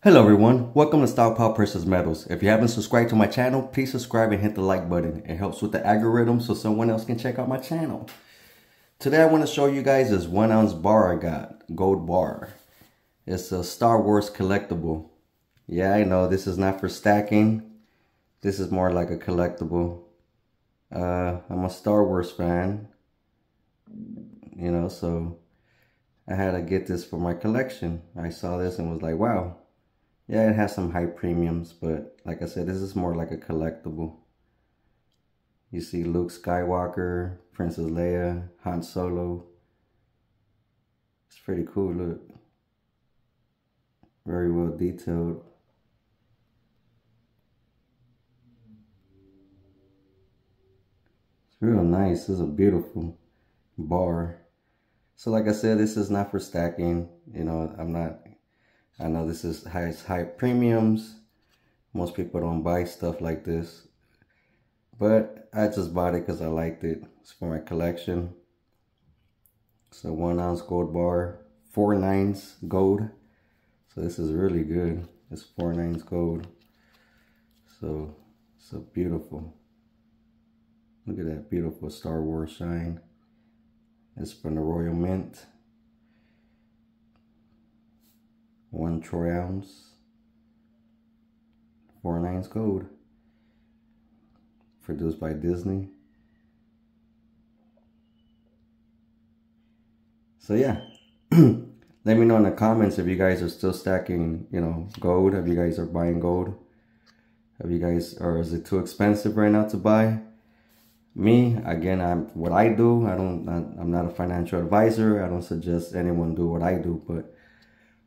Hello everyone, welcome to Stockpile Precious Metals. If you haven't subscribed to my channel, please subscribe and hit the like button. It helps with the algorithm so someone else can check out my channel. Today I want to show you guys this 1 ounce bar I got, gold bar. It's a Star Wars collectible. Yeah, I know this is not for stacking. This is more like a collectible. I'm a Star Wars fan, so I had to get this for my collection. I saw this and was like, wow. Yeah, it has some high premiums, but like I said, this is more like a collectible. You see Luke Skywalker, Princess Leia, Han Solo. It's pretty cool, look. Very well detailed. It's real nice. This is a beautiful bar. So like I said, this is not for stacking. I know this has high premiums. Most people don't buy stuff like this. But I just bought it because I liked it. It's for my collection. It's a 1 ounce gold bar. 4 nines gold. So this is really good. It's 4 nines gold. So beautiful. Look at that beautiful Star Wars shine. It's from the Royal Mint. 1 troy ounce. 4 nines gold. Produced by Disney. So yeah, let me know in the comments if you guys are still stacking, gold. If you guys are buying gold. Or is it too expensive right now to buy? Me, again, I'm not a financial advisor. I don't suggest anyone do what I do, but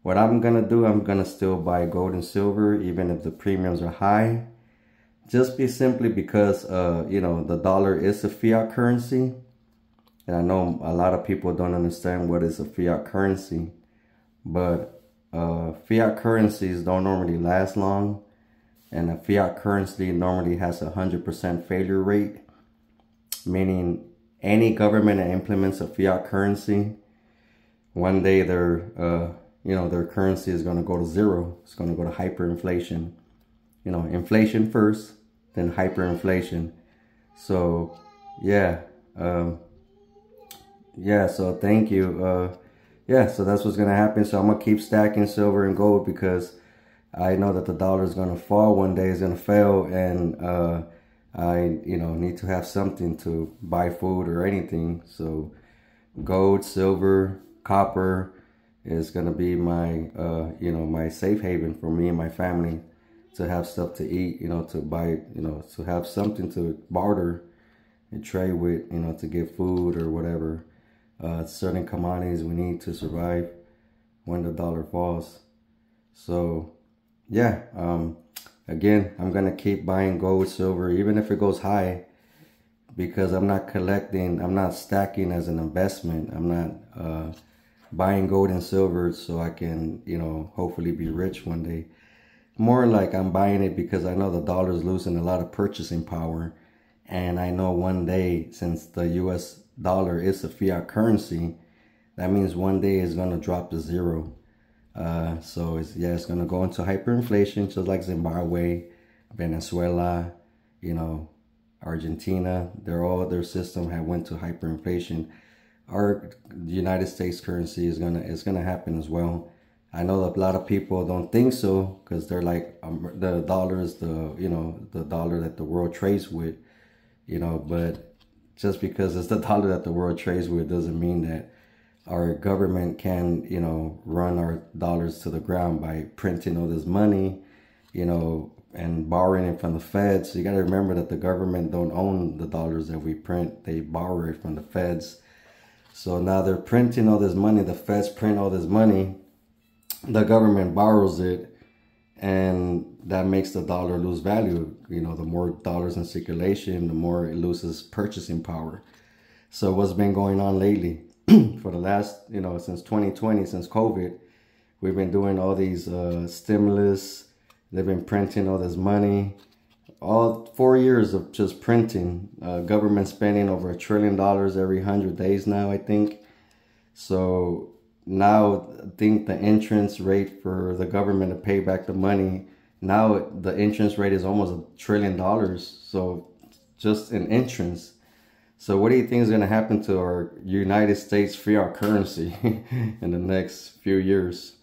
what I'm gonna do, I'm gonna still buy gold and silver, even if the premiums are high. Just simply because, the dollar is a fiat currency. And I know a lot of people don't understand what is a fiat currency. But fiat currencies don't normally last long. And a fiat currency normally has a 100% failure rate. Meaning any government that implements a fiat currency, one day their currency is going to go to zero. It's going to go to hyperinflation. Inflation first, then hyperinflation. So, yeah. So thank you. So that's what's going to happen. So I'm going to keep stacking silver and gold because I know that the dollar is going to fall one day. It's going to fail. And I, need to have something to buy food or anything. So gold, silver, copper is going to be my, my safe haven for me and my family. To have stuff to eat, to buy, to have something to barter and trade with, to get food or whatever. Certain commodities we need to survive when the dollar falls. So, yeah, again, I'm going to keep buying gold, silver, even if it goes high, because I'm not stacking as an investment. I'm not buying gold and silver so I can, hopefully be rich one day. More like I'm buying it because I know the dollar is losing a lot of purchasing power. And I know one day, since the US dollar is a fiat currency, that means one day it's going to drop to zero. So it's going to go into hyperinflation, just like Zimbabwe, Venezuela, Argentina. Their system have went to hyperinflation. Our United States currency is gonna happen as well. I know a lot of people don't think so because they're like, the dollar is the dollar that the world trades with, but just because it's the dollar that the world trades with doesn't mean that our government can, run our dollars to the ground by printing all this money, and borrowing it from the feds. So you got to remember that the government don't own the dollars that we print. They borrow it from the feds. So now they're printing all this money. The feds print all this money. The government borrows it, and that makes the dollar lose value. The more dollars in circulation, the more it loses purchasing power. So what's been going on lately for the last, since 2020, since COVID, we've been doing all these stimulus. They've been printing all this money. All 4 years of just printing. Government spending over $1 trillion every 100 days now, I think. So now I think the entrance rate for the government to pay back the money, now the entrance rate is almost $1 trillion. So just an entrance. So what do you think is going to happen to our United States fiat currency in the next few years?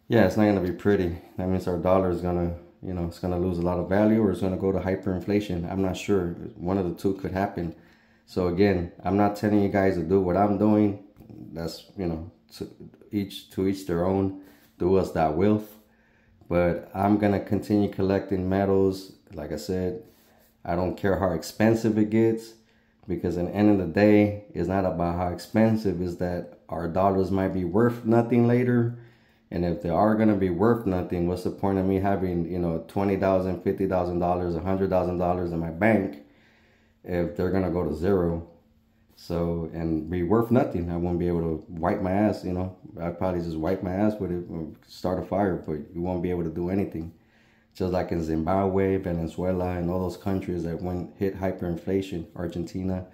Yeah, it's not going to be pretty. That means our dollar is going to, you know, it's going to lose a lot of value, or it's going to go to hyperinflation. I'm not sure. One of the two could happen. So again, I'm not telling you guys to do what I'm doing. That's, you know, to each their own. Do as thou wilt. But I'm going to continue collecting metals. Like I said, I don't care how expensive it gets, because at the end of the day, it's not about how expensive. It's that our dollars might be worth nothing later. And if they are going to be worth nothing, what's the point of me having, you know, $20,000, $50,000, $100,000 in my bank if they're going to go to zero? So, and be worth nothing. I won't be able to wipe my ass, you know. I'd probably just wipe my ass with it, or start a fire, but you won't be able to do anything. Just like in Zimbabwe, Venezuela, and all those countries that hit hyperinflation, Argentina,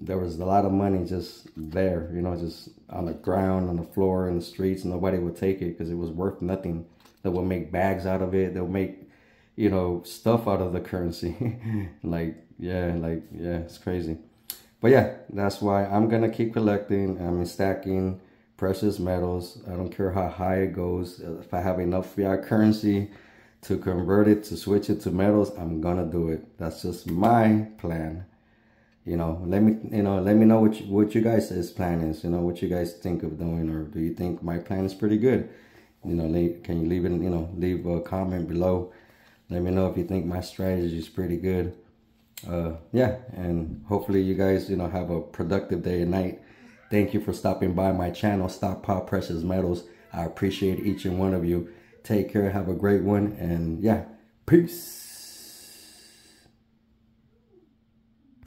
there was a lot of money just there, you know, just on the ground, on the floor, in the streets. Nobody would take it because it was worth nothing. They would make bags out of it. They'll make, you know, stuff out of the currency. Yeah, it's crazy. But yeah, that's why I'm going to keep collecting. I mean, stacking precious metals. I don't care how high it goes. If I have enough fiat currency to convert it, to switch it to metals, I'm going to do it. That's just my plan. You know, let me know what you guys' plan is. You know, what you guys think of doing, or do you think my plan is pretty good? You know, can you leave it? You know, leave a comment below. Let me know if you think my strategy is pretty good. Yeah, and hopefully you guys, you know, have a productive day and night. Thank you for stopping by my channel, Stockpile Precious Metals. I appreciate each and one of you. Take care. Have a great one, and yeah, peace.